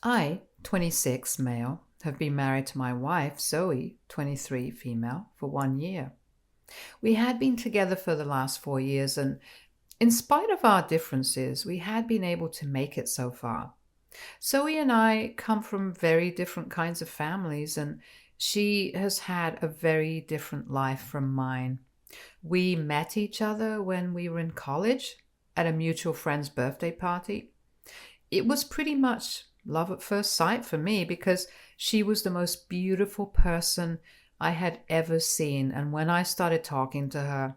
I, 26, male, have been married to my wife, Zoe, 23, female, for 1 year. We had been together for the last 4 years, and in spite of our differences, we had been able to make it so far. Zoe and I come from very different kinds of families, and she has had a very different life from mine. We met each other when we were in college at a mutual friend's birthday party. It was pretty much love at first sight for me because she was the most beautiful person I had ever seen. And when I started talking to her,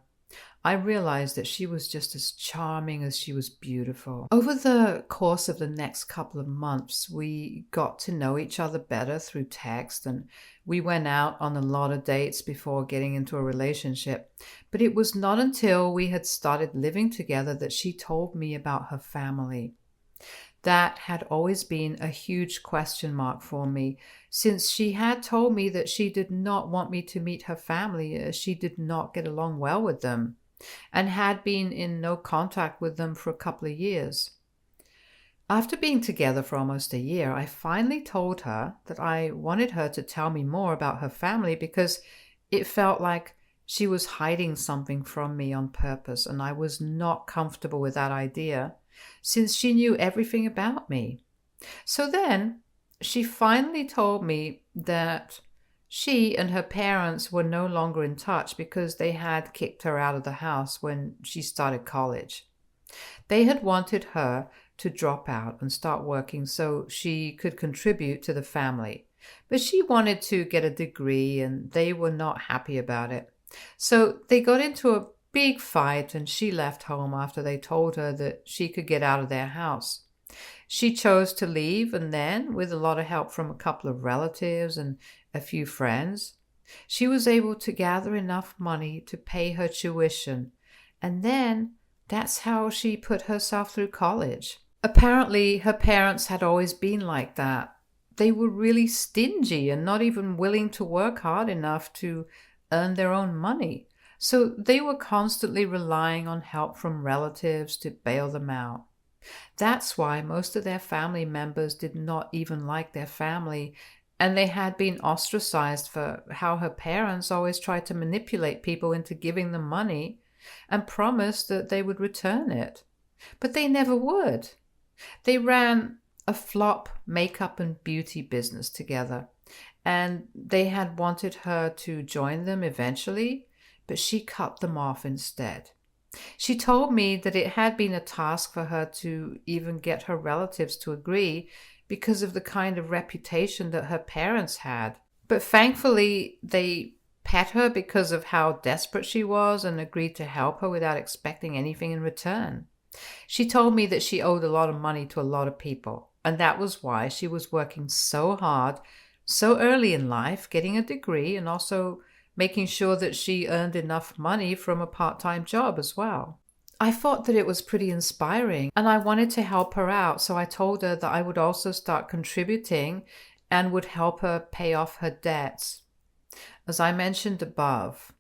I realized that she was just as charming as she was beautiful. Over the course of the next couple of months, we got to know each other better through text, and we went out on a lot of dates before getting into a relationship. But it was not until we had started living together that she told me about her family. That had always been a huge question mark for me, since she had told me that she did not want me to meet her family as she did not get along well with them, and had been in no contact with them for a couple of years. After being together for almost a year, I finally told her that I wanted her to tell me more about her family because it felt like she was hiding something from me on purpose, and I was not comfortable with that idea, since she knew everything about me. So then she finally told me that she and her parents were no longer in touch because they had kicked her out of the house when she started college. They had wanted her to drop out and start working so she could contribute to the family. But she wanted to get a degree and they were not happy about it. So they got into a big fight and she left home after they told her that she could get out of their house. She chose to leave, and then, with a lot of help from a couple of relatives and a few friends, she was able to gather enough money to pay her tuition, and then that's how she put herself through college. Apparently, her parents had always been like that. They were really stingy and not even willing to work hard enough to earn their own money. So they were constantly relying on help from relatives to bail them out. That's why most of their family members did not even like their family, and they had been ostracized for how her parents always tried to manipulate people into giving them money and promised that they would return it. But they never would. They ran a flop makeup and beauty business together, and they had wanted her to join them eventually, but she cut them off instead. She told me that it had been a task for her to even get her relatives to agree because of the kind of reputation that her parents had. But thankfully, they pet her because of how desperate she was and agreed to help her without expecting anything in return. She told me that she owed a lot of money to a lot of people, and that was why she was working so hard, so early in life, getting a degree and also making sure that she earned enough money from a part-time job as well. I thought that it was pretty inspiring and I wanted to help her out, so I told her that I would also start contributing and would help her pay off her debts. As I mentioned above,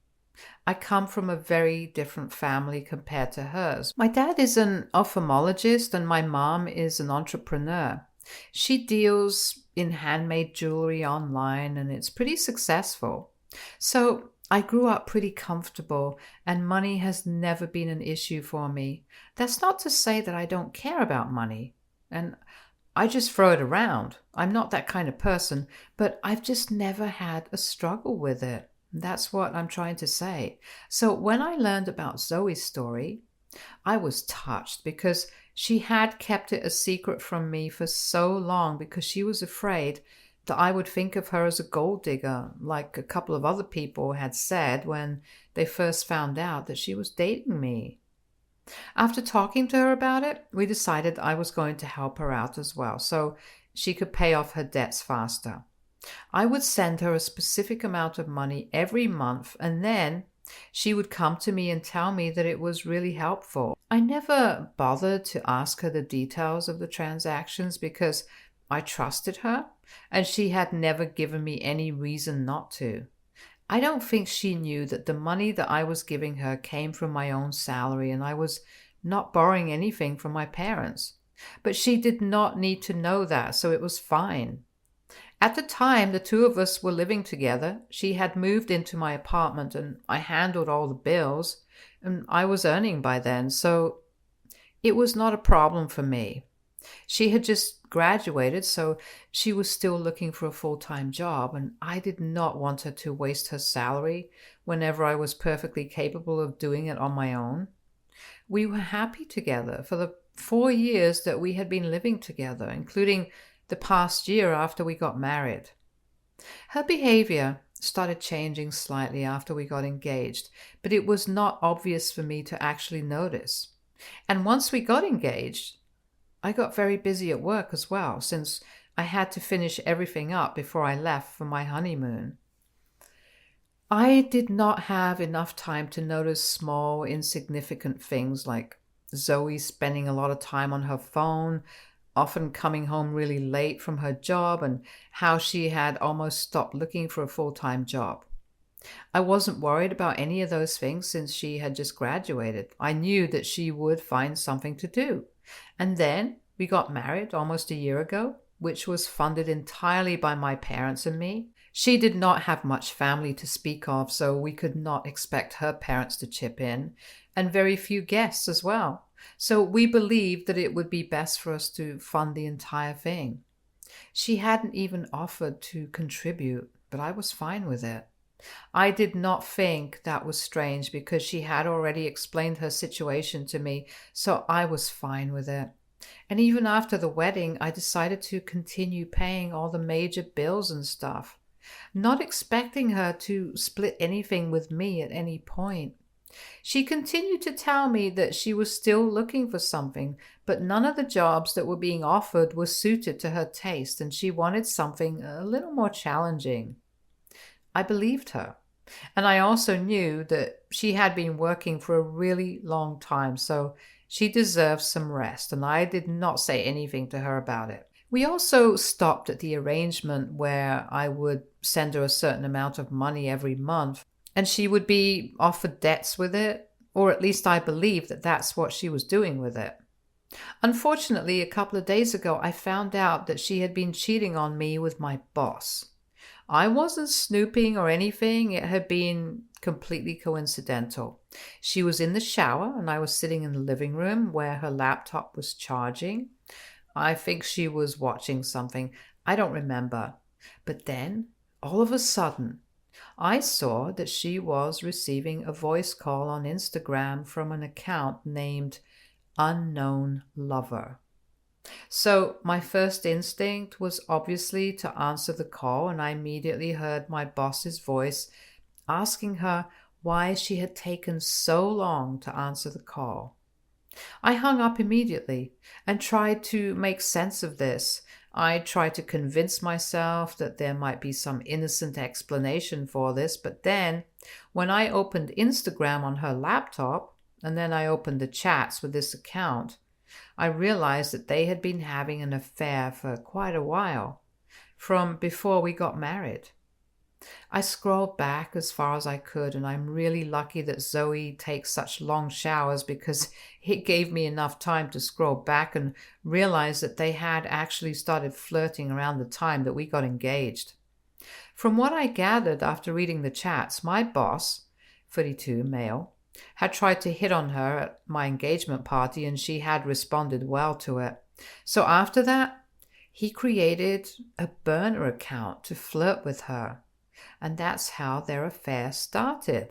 I come from a very different family compared to hers. My dad is an ophthalmologist and my mom is an entrepreneur. She deals in handmade jewelry online and it's pretty successful. So I grew up pretty comfortable and money has never been an issue for me. That's not to say that I don't care about money and I just throw it around. I'm not that kind of person, but I've just never had a struggle with it. That's what I'm trying to say. So when I learned about Zoe's story, I was touched because she had kept it a secret from me for so long because she was afraid that I would think of her as a gold digger, like a couple of other people had said when they first found out that she was dating me. After talking to her about it, we decided I was going to help her out as well, so she could pay off her debts faster. I would send her a specific amount of money every month, and then she would come to me and tell me that it was really helpful. I never bothered to ask her the details of the transactions because I trusted her, and she had never given me any reason not to. I don't think she knew that the money that I was giving her came from my own salary and I was not borrowing anything from my parents. But she did not need to know that, so it was fine. At the time the two of us were living together, she had moved into my apartment and I handled all the bills, and I was earning by then, so it was not a problem for me. She had just graduated, so she was still looking for a full-time job, and I did not want her to waste her salary whenever I was perfectly capable of doing it on my own. We were happy together for the 4 years that we had been living together, including the past year after we got married. Her behavior started changing slightly after we got engaged, but it was not obvious for me to actually notice. And once we got engaged, I got very busy at work as well, since I had to finish everything up before I left for my honeymoon. I did not have enough time to notice small, insignificant things like Zoe spending a lot of time on her phone, often coming home really late from her job, and how she had almost stopped looking for a full-time job. I wasn't worried about any of those things since she had just graduated. I knew that she would find something to do. And then we got married almost a year ago, which was funded entirely by my parents and me. She did not have much family to speak of, so we could not expect her parents to chip in, and very few guests as well. So we believed that it would be best for us to fund the entire thing. She hadn't even offered to contribute, but I was fine with it. I did not think that was strange because she had already explained her situation to me, so I was fine with it. And even after the wedding, I decided to continue paying all the major bills and stuff, not expecting her to split anything with me at any point. She continued to tell me that she was still looking for something, but none of the jobs that were being offered were suited to her taste, and she wanted something a little more challenging. I believed her. And I also knew that she had been working for a really long time, so she deserved some rest, and I did not say anything to her about it. We also stopped at the arrangement where I would send her a certain amount of money every month, and she would be offered debts with it, or at least I believe that that's what she was doing with it. Unfortunately, a couple of days ago, I found out that she had been cheating on me with my boss. I wasn't snooping or anything. It had been completely coincidental. She was in the shower and I was sitting in the living room where her laptop was charging. I think she was watching something. I don't remember. But then, all of a sudden, I saw that she was receiving a voice call on Instagram from an account named Unknown Lover. So my first instinct was obviously to answer the call, and I immediately heard my boss's voice asking her why she had taken so long to answer the call. I hung up immediately and tried to make sense of this. I tried to convince myself that there might be some innocent explanation for this, but then when I opened Instagram on her laptop, and then I opened the chats with this account, I realized that they had been having an affair for quite a while, from before we got married. I scrolled back as far as I could, and I'm really lucky that Zoe takes such long showers because it gave me enough time to scroll back and realize that they had actually started flirting around the time that we got engaged. From what I gathered after reading the chats, my boss, 32 male, had tried to hit on her at my engagement party, and she had responded well to it. So after that, he created a burner account to flirt with her, and that's how their affair started.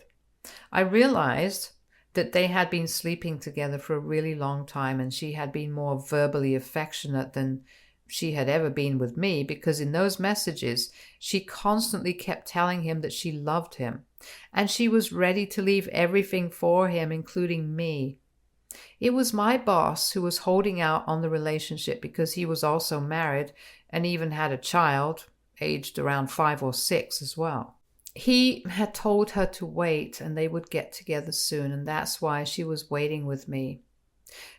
I realized that they had been sleeping together for a really long time, and she had been more verbally affectionate than she had ever been with me, because in those messages, she constantly kept telling him that she loved him, and she was ready to leave everything for him, including me. It was my boss who was holding out on the relationship because he was also married and even had a child, aged around 5 or 6 as well. He had told her to wait and they would get together soon, and that's why she was waiting with me.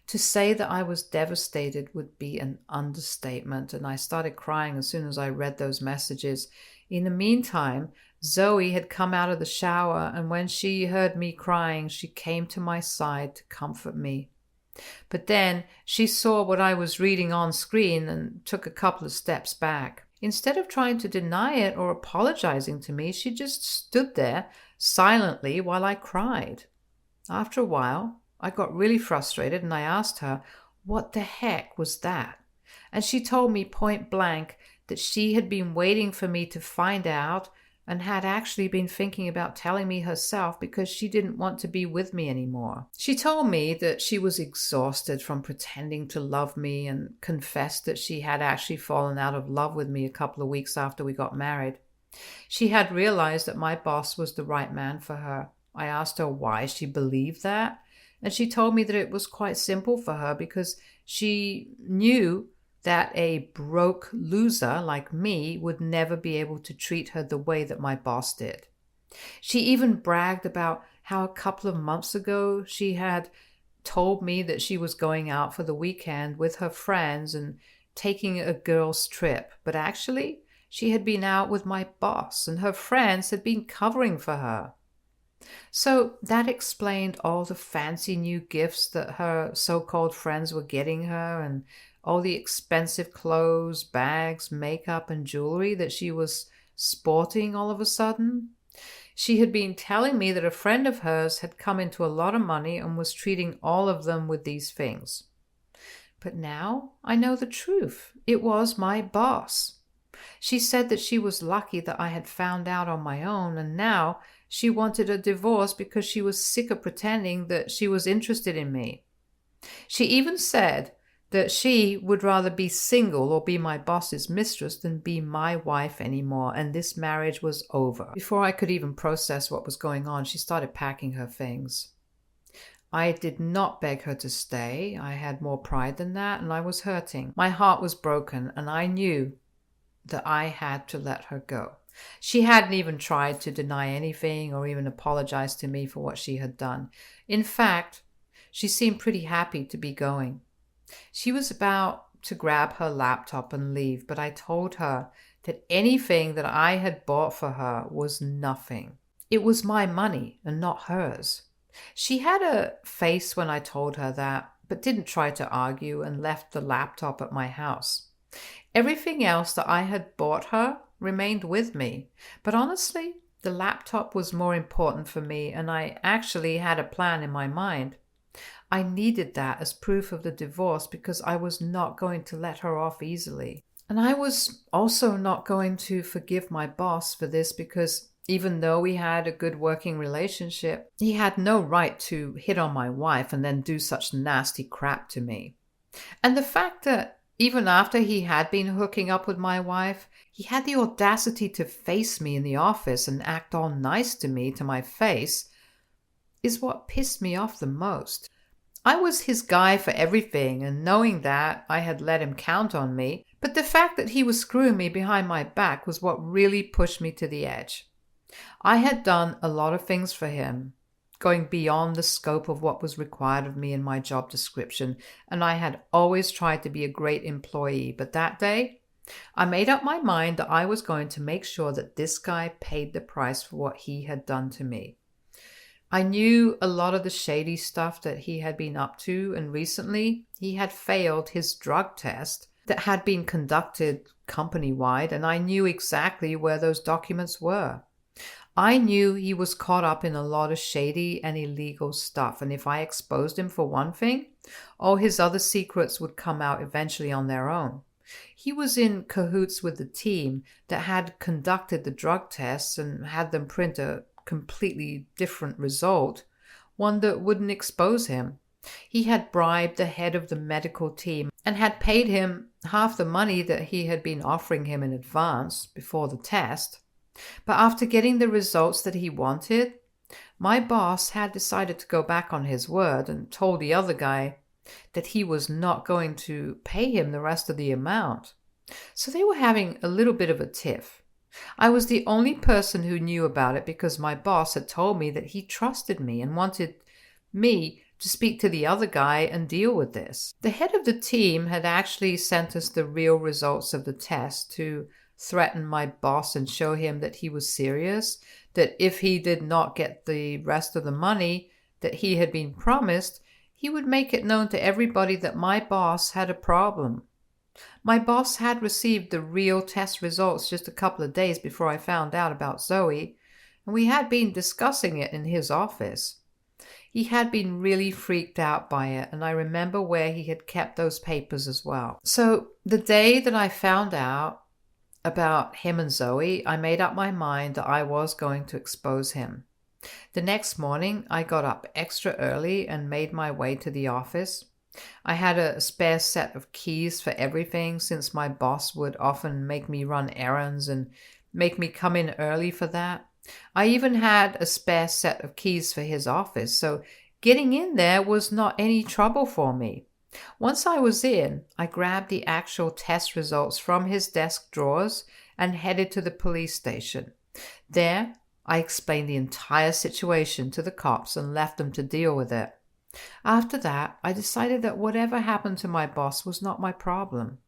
To say that I was devastated would be an understatement, and I started crying as soon as I read those messages. In the meantime, Zoe had come out of the shower, and when she heard me crying, she came to my side to comfort me. But then she saw what I was reading on screen and took a couple of steps back. Instead of trying to deny it or apologizing to me, she just stood there silently while I cried. After a while, I got really frustrated and I asked her, what the heck was that? And she told me point blank that she had been waiting for me to find out and had actually been thinking about telling me herself because she didn't want to be with me anymore. She told me that she was exhausted from pretending to love me and confessed that she had actually fallen out of love with me a couple of weeks after we got married. She had realized that my boss was the right man for her. I asked her why she believed that, and she told me that it was quite simple for her because she knew that a broke loser like me would never be able to treat her the way that my boss did. She even bragged about how a couple of months ago she had told me that she was going out for the weekend with her friends and taking a girls' trip, but actually she had been out with my boss and her friends had been covering for her. So that explained all the fancy new gifts that her so-called friends were getting her and all the expensive clothes, bags, makeup, and jewelry that she was sporting all of a sudden. She had been telling me that a friend of hers had come into a lot of money and was treating all of them with these things. But now I know the truth. It was my boss. She said that she was lucky that I had found out on my own, and now she wanted a divorce because she was sick of pretending that she was interested in me. She even said that she would rather be single or be my boss's mistress than be my wife anymore, and this marriage was over. Before I could even process what was going on, she started packing her things. I did not beg her to stay. I had more pride than that, and I was hurting. My heart was broken, and I knew that I had to let her go. She hadn't even tried to deny anything or even apologize to me for what she had done. In fact, she seemed pretty happy to be going. She was about to grab her laptop and leave, but I told her that anything that I had bought for her was nothing. It was my money and not hers. She had a face when I told her that, but didn't try to argue and left the laptop at my house. Everything else that I had bought her remained with me, but honestly, the laptop was more important for me, and I actually had a plan in my mind. I needed that as proof of the divorce because I was not going to let her off easily. And I was also not going to forgive my boss for this because even though we had a good working relationship, he had no right to hit on my wife and then do such nasty crap to me. And the fact that even after he had been hooking up with my wife, he had the audacity to face me in the office and act all nice to me to my face is what pissed me off the most. I was his guy for everything, and knowing that, I had let him count on me, but the fact that he was screwing me behind my back was what really pushed me to the edge. I had done a lot of things for him, going beyond the scope of what was required of me in my job description, and I had always tried to be a great employee, but that day, I made up my mind that I was going to make sure that this guy paid the price for what he had done to me. I knew a lot of the shady stuff that he had been up to, and recently he had failed his drug test that had been conducted company-wide, and I knew exactly where those documents were. I knew he was caught up in a lot of shady and illegal stuff, and if I exposed him for one thing, all his other secrets would come out eventually on their own. He was in cahoots with the team that had conducted the drug tests and had them print a completely different result, one that wouldn't expose him. He had bribed the head of the medical team and had paid him half the money that he had been offering him in advance before the test. But after getting the results that he wanted, my boss had decided to go back on his word and told the other guy that he was not going to pay him the rest of the amount. So they were having a little bit of a tiff. I was the only person who knew about it because my boss had told me that he trusted me and wanted me to speak to the other guy and deal with this. The head of the team had actually sent us the real results of the test to threaten my boss and show him that he was serious, that if he did not get the rest of the money that he had been promised, He would make it known to everybody that my boss had a problem. My boss had received the real test results just a couple of days before I found out about Zoe, and we had been discussing it in his office. He had been really freaked out by it, and I remember where he had kept those papers as well. So the day that I found out about him and Zoe, I made up my mind that I was going to expose him. The next morning, I got up extra early and made my way to the office. I had a spare set of keys for everything, since my boss would often make me run errands and make me come in early for that. I even had a spare set of keys for his office, so getting in there was not any trouble for me. Once I was in, I grabbed the actual test results from his desk drawers and headed to the police station. There, I explained the entire situation to the cops and left them to deal with it. After that, I decided that whatever happened to my boss was not my problem.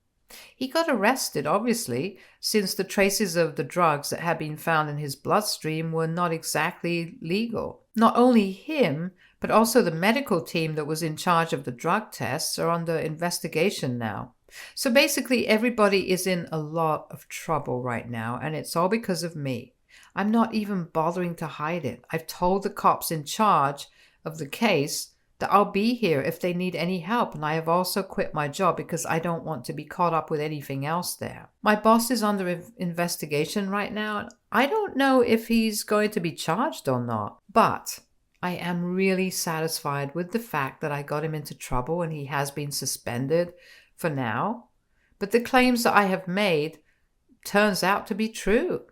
He got arrested, obviously, since the traces of the drugs that had been found in his bloodstream were not exactly legal. Not only him, but also the medical team that was in charge of the drug tests are under investigation now. So basically, everybody is in a lot of trouble right now, and it's all because of me. I'm not even bothering to hide it. I've told the cops in charge of the case that I'll be here if they need any help, and I have also quit my job because I don't want to be caught up with anything else there. My boss is under investigation right now, and I don't know if he's going to be charged or not, but I am really satisfied with the fact that I got him into trouble and he has been suspended for now. But the claims that I have made turns out to be true.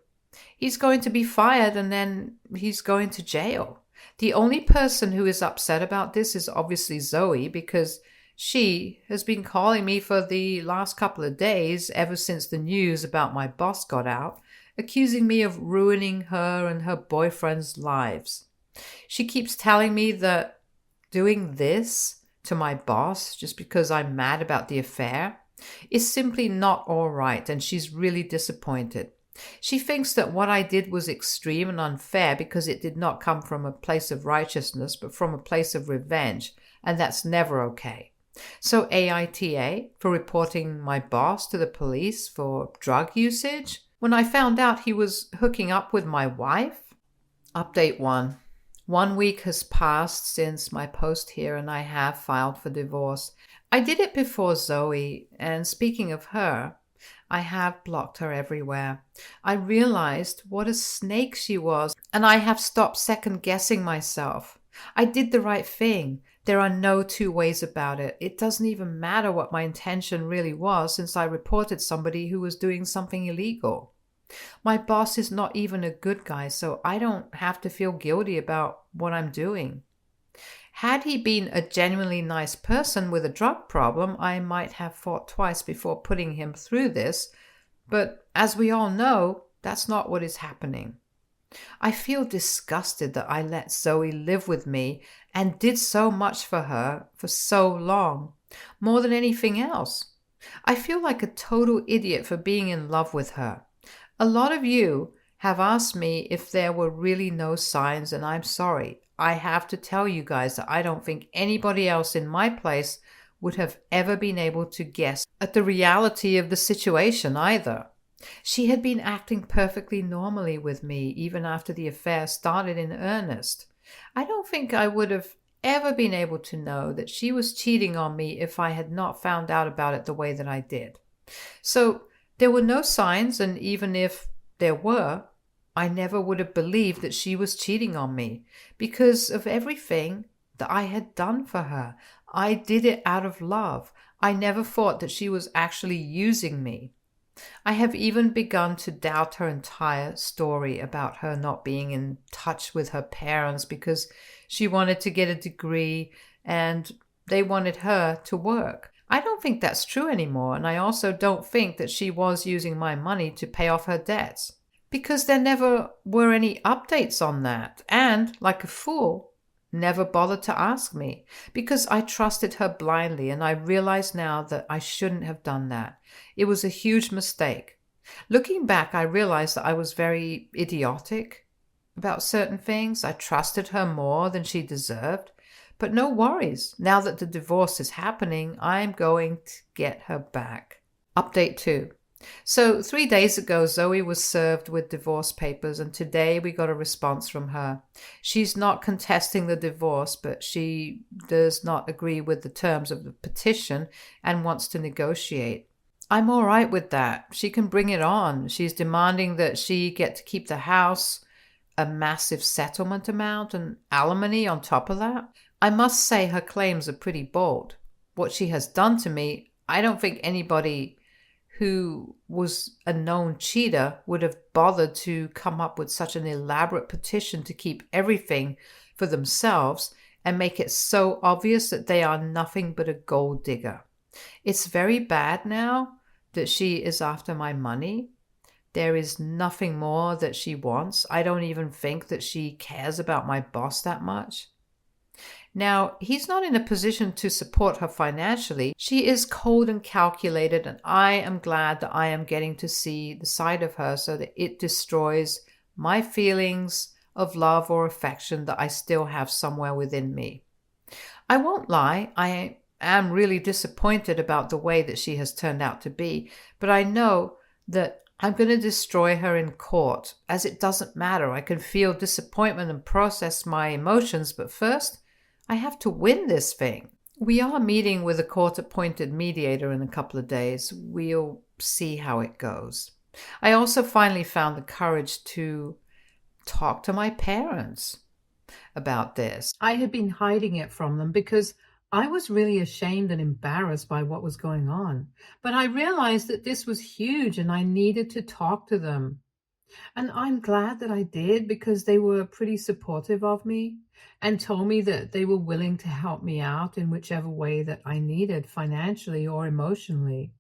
He's going to be fired and then he's going to jail. The only person who is upset about this is obviously Zoe, because she has been calling me for the last couple of days, ever since the news about my boss got out, accusing me of ruining her and her boyfriend's lives. She keeps telling me that doing this to my boss just because I'm mad about the affair is simply not all right, and she's really disappointed. She thinks that what I did was extreme and unfair because it did not come from a place of righteousness, but from a place of revenge, and that's never okay. So AITA for reporting my boss to the police for drug usage. When I found out he was hooking up with my wife. Update 1. 1 week has passed since my post here, and I have filed for divorce. I did it before Zoe, and speaking of her, I have blocked her everywhere. I realized what a snake she was, and I have stopped second-guessing myself. I did the right thing. There are no two ways about it. It doesn't even matter what my intention really was, since I reported somebody who was doing something illegal. My boss is not even a good guy, so I don't have to feel guilty about what I'm doing. Had he been a genuinely nice person with a drug problem, I might have thought twice before putting him through this, but as we all know, that's not what is happening. I feel disgusted that I let Zoe live with me and did so much for her for so long, more than anything else. I feel like a total idiot for being in love with her. A lot of you have asked me if there were really no signs, and I'm sorry. I have to tell you guys that I don't think anybody else in my place would have ever been able to guess at the reality of the situation either. She had been acting perfectly normally with me even after the affair started in earnest. I don't think I would have ever been able to know that she was cheating on me if I had not found out about it the way that I did. So there were no signs, and even if there were, I never would have believed that she was cheating on me because of everything that I had done for her. I did it out of love. I never thought that she was actually using me. I have even begun to doubt her entire story about her not being in touch with her parents because she wanted to get a degree and they wanted her to work. I don't think that's true anymore, and I also don't think that she was using my money to pay off her debts, because there never were any updates on that, and, like a fool, never bothered to ask me, because I trusted her blindly, and I realize now that I shouldn't have done that. It was a huge mistake. Looking back, I realized that I was very idiotic about certain things. I trusted her more than she deserved, But no worries. Now that the divorce is happening, I'm going to get her back. Update 2. So 3 days ago, Zoe was served with divorce papers, and today we got a response from her. She's not contesting the divorce, but she does not agree with the terms of the petition and wants to negotiate. I'm all right with that. She can bring it on. She's demanding that she get to keep the house, a massive settlement amount, and alimony on top of that. I must say her claims are pretty bold. What she has done to me, I don't think anybody who was a known cheater would have bothered to come up with such an elaborate petition to keep everything for themselves and make it so obvious that they are nothing but a gold digger. It's very bad now that she is after my money. There is nothing more that she wants. I don't even think that she cares about my boss that much. Now, he's not in a position to support her financially. She is cold and calculated, and I am glad that I am getting to see the side of her so that it destroys my feelings of love or affection that I still have somewhere within me. I won't lie, I am really disappointed about the way that she has turned out to be, but I know that I'm going to destroy her in court, as it doesn't matter. I can feel disappointment and process my emotions, but first, I have to win this thing. We are meeting with a court-appointed mediator in a couple of days. We'll see how it goes. I also finally found the courage to talk to my parents about this. I had been hiding it from them because I was really ashamed and embarrassed by what was going on. But I realized that this was huge and I needed to talk to them. And I'm glad that I did because they were pretty supportive of me and told me that they were willing to help me out in whichever way that I needed, financially or emotionally.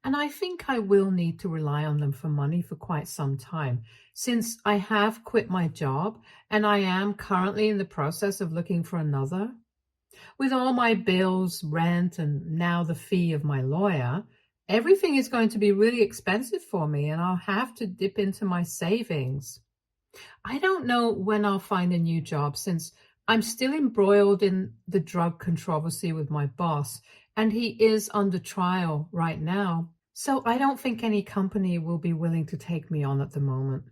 And I think I will need to rely on them for money for quite some time, since I have quit my job and I am currently in the process of looking for another. With all my bills, rent, and now the fee of my lawyer, everything is going to be really expensive for me and I'll have to dip into my savings. I don't know when I'll find a new job since I'm still embroiled in the drug controversy with my boss and he is under trial right now. So I don't think any company will be willing to take me on at the moment.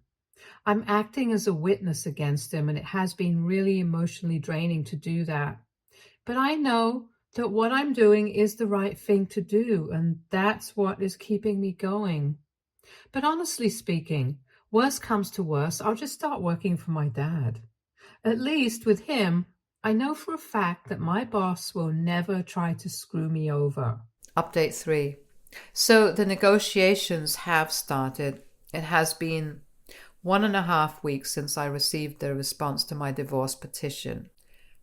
I'm acting as a witness against him and it has been really emotionally draining to do that. But I know that what I'm doing is the right thing to do, and that's what is keeping me going. But honestly speaking, worst comes to worst, I'll just start working for my dad. At least with him, I know for a fact that my boss will never try to screw me over. Update 3. So the negotiations have started. It has been 1.5 weeks since I received the response to my divorce petition.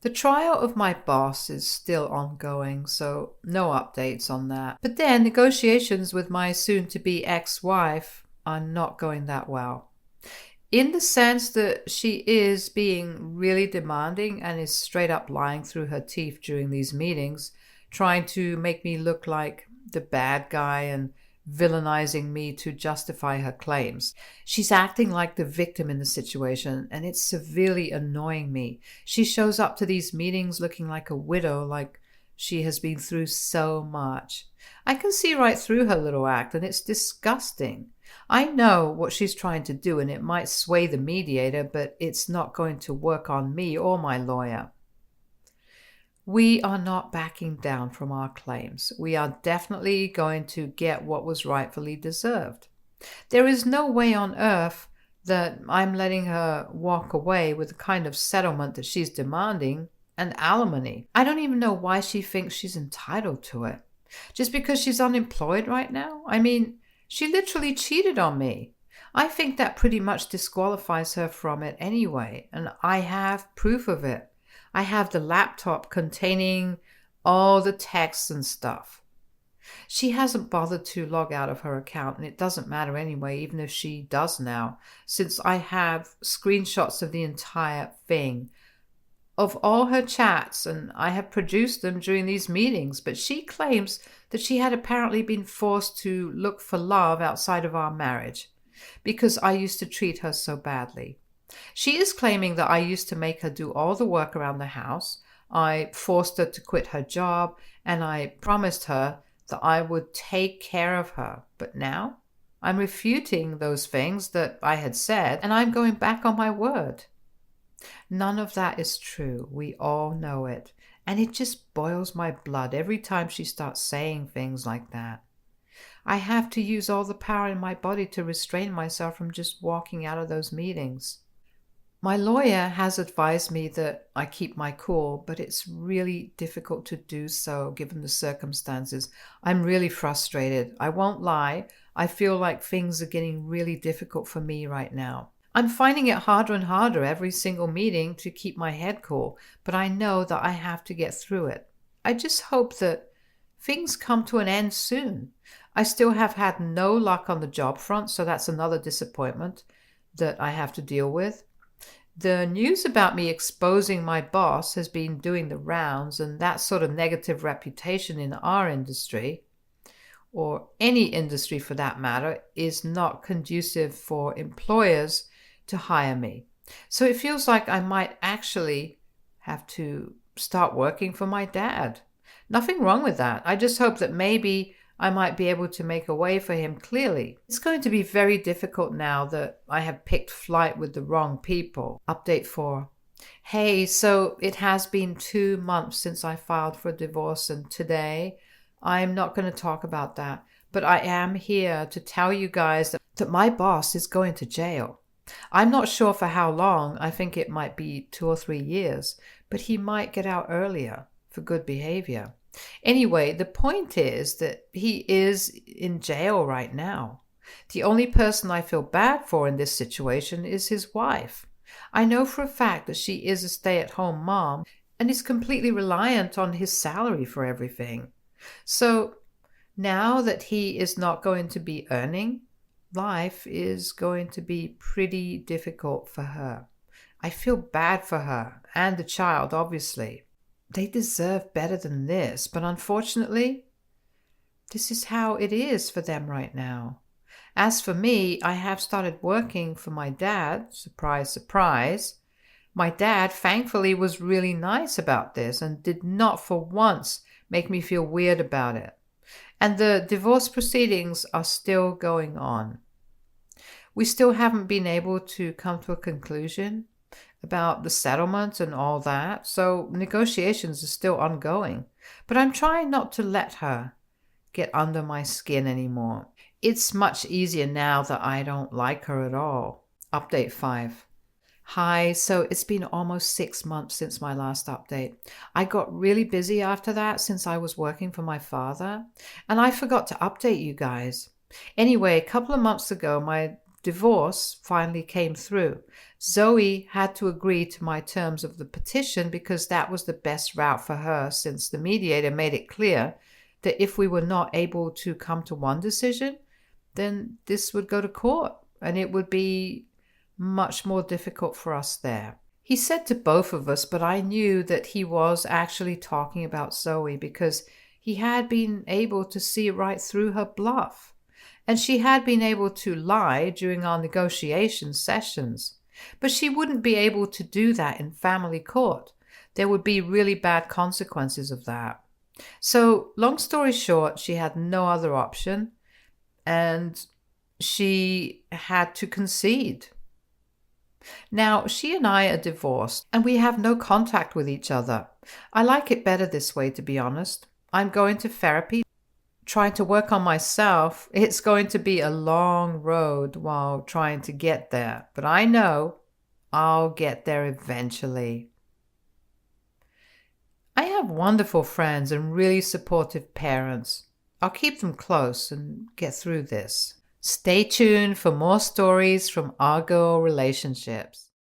The trial of my boss is still ongoing, so no updates on that. But then negotiations with my soon-to-be ex-wife are not going that well. In the sense that she is being really demanding and is straight up lying through her teeth during these meetings, trying to make me look like the bad guy and villainizing me to justify her claims. She's acting like the victim in the situation, and it's severely annoying me. She shows up to these meetings looking like a widow, like she has been through so much. I can see right through her little act, and it's disgusting. I know what she's trying to do, and it might sway the mediator, but it's not going to work on me or my lawyer. We are not backing down from our claims. We are definitely going to get what was rightfully deserved. There is no way on earth that I'm letting her walk away with the kind of settlement that she's demanding and alimony. I don't even know why she thinks she's entitled to it. Just because she's unemployed right now? I mean, she literally cheated on me. I think that pretty much disqualifies her from it anyway, and I have proof of it. I have the laptop containing all the texts and stuff. She hasn't bothered to log out of her account, and it doesn't matter anyway, even if she does now, since I have screenshots of the entire thing, of all her chats, and I have produced them during these meetings, but she claims that she had apparently been forced to look for love outside of our marriage, because I used to treat her so badly. She is claiming that I used to make her do all the work around the house, I forced her to quit her job, and I promised her that I would take care of her. But now I'm refuting those things that I had said, and I'm going back on my word. None of that is true. We all know it. And it just boils my blood every time she starts saying things like that. I have to use all the power in my body to restrain myself from just walking out of those meetings. My lawyer has advised me that I keep my cool, but it's really difficult to do so given the circumstances. I'm really frustrated. I won't lie. I feel like things are getting really difficult for me right now. I'm finding it harder and harder every single meeting to keep my head cool, but I know that I have to get through it. I just hope that things come to an end soon. I still have had no luck on the job front, so that's another disappointment that I have to deal with. The news about me exposing my boss has been doing the rounds, and that sort of negative reputation in our industry, or any industry for that matter, is not conducive for employers to hire me. So it feels like I might actually have to start working for my dad. Nothing wrong with that. I just hope that maybe I might be able to make a way for him clearly. It's going to be very difficult now that I have picked flight with the wrong people. Update 4. Hey, so it has been 2 months since I filed for divorce, and today I'm not going to talk about that, but I am here to tell you guys that my boss is going to jail. I'm not sure for how long. I think it might be 2 or 3 years, but he might get out earlier for good behavior. Anyway, the point is that he is in jail right now. The only person I feel bad for in this situation is his wife. I know for a fact that she is a stay-at-home mom and is completely reliant on his salary for everything. So now that he is not going to be earning, life is going to be pretty difficult for her. I feel bad for her and the child, obviously. They deserve better than this, but unfortunately, this is how it is for them right now. As for me, I have started working for my dad. Surprise, surprise. My dad, thankfully, was really nice about this and did not for once make me feel weird about it. And the divorce proceedings are still going on. We still haven't been able to come to a conclusion about the settlement and all that, so negotiations are still ongoing. But I'm trying not to let her get under my skin anymore. It's much easier now that I don't like her at all. Update 5. Hi, so it's been almost 6 months since my last update. I got really busy after that since I was working for my father, and I forgot to update you guys. Anyway, a couple of months ago, my divorce finally came through. Zoe had to agree to my terms of the petition because that was the best route for her, since the mediator made it clear that if we were not able to come to one decision, then this would go to court and it would be much more difficult for us there. He said to both of us, but I knew that he was actually talking about Zoe because he had been able to see right through her bluff. And she had been able to lie during our negotiation sessions. But she wouldn't be able to do that in family court. There would be really bad consequences of that. So, long story short, she had no other option, and she had to concede. Now, she and I are divorced, and we have no contact with each other. I like it better this way, to be honest. I'm going to therapy, trying to work on myself. It's going to be a long road while trying to get there, but I know I'll get there eventually. I have wonderful friends and really supportive parents. I'll keep them close and get through this. Stay tuned for more stories from our girl relationships.